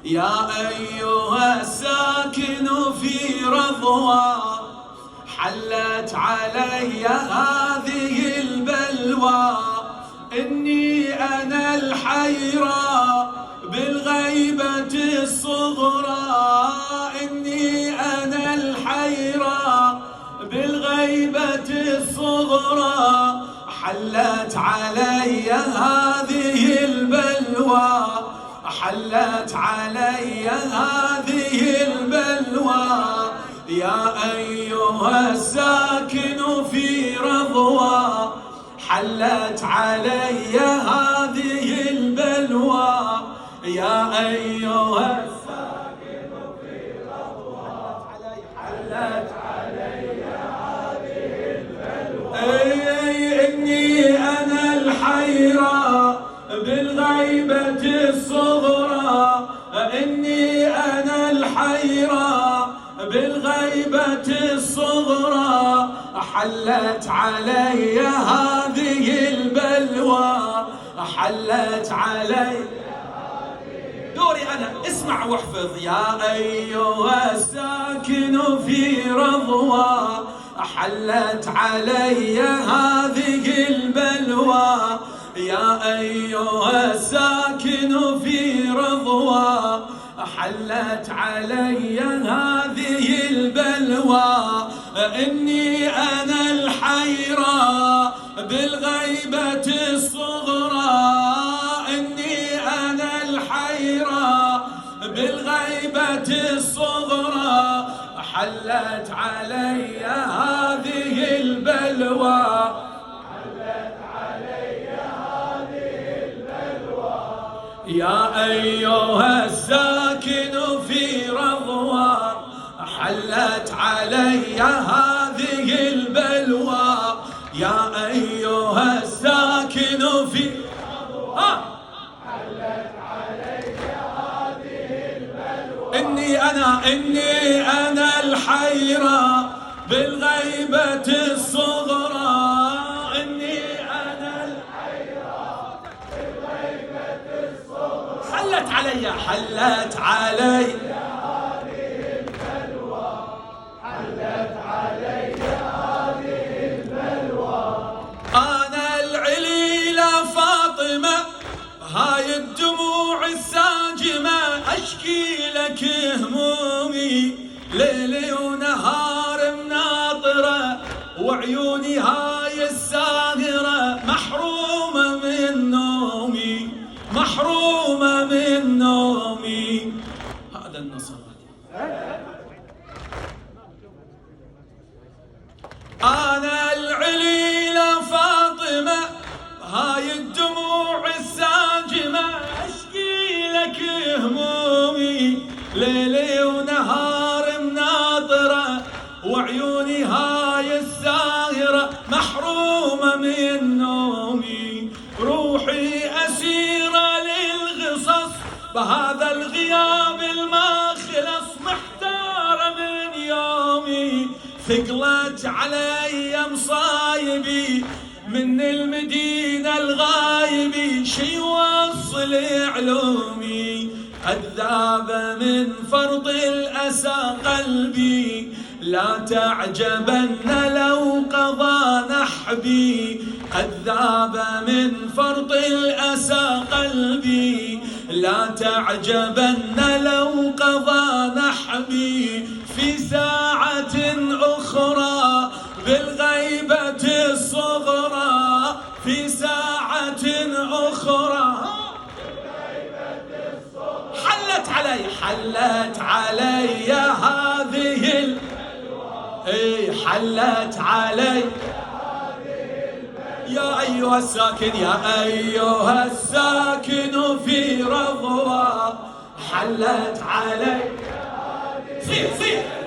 يا أيها الساكن في رضوى حلت علي هذه البلوى إني أنا الحيرى بالغيبة الصغرى إني أنا الحيرى بالغيبة الصغرى حلت علي هذه البلوى حلت علي هذه البلوى يا أيها الساكن في رضوى حلت علي هذه البلوى يا أيها الساكن في رضوى حلت علي هذه البلوى إني أنا الحيرى بالغيبة الصغرى إني أنا الحيرى بالغيبة الصغرى حلت علي هذه البلوى حلت علي دوري أنا اسمع واحفظ يا أيها الساكن في رضوى حلت علي هذه البلوى يا أيها الساكن في رضوى حلت علي هذه البلوى إني أنا الحيرى بالغيبة الصغرى إني أنا الحيرى بالغيبة الصغرى حلت علي هذه البلوى يا أيها الساكن في رضوى حلت علي هذه البلوى يا أيها الساكن في رضوى حلت علي هذه البلوى إني أنا الحيرى بالغيبة الصغرى حلت علي حلت علي هذه البلوى حلت علي هذه البلوى أنا العليلة فاطمة هاي الدموع الساجمة أشكي لك همومي ليلي ونهار مناطرة وعيوني هاي الساهرة محرومة من نومي محرومة من نومي هذا النصر أنا العليلة فاطمة هاي الدموع الساجمة أشكي لك همومي ليلي ونهار مناطرة وعيوني هاي الساهرة محرومة من نومي روحي أسيرة للغصص بهذا الغياب الماخلص محتارة من يومي ثقلت علي مصايبي من المدينة الغايبي شي وصل علومي أذاب من فرط الأسى قلبي لا تعجبن لو قضى نحبي أذاب من فرط الأسى قلبي لا تعجبن لو قضى نحبي في ساعة أخرى بالغيبة الصغرى في ساعة أخرى حلت علي هذه حلت علي يا أيها الساكن يا أيها الساكن في رضوى حلت علي صيح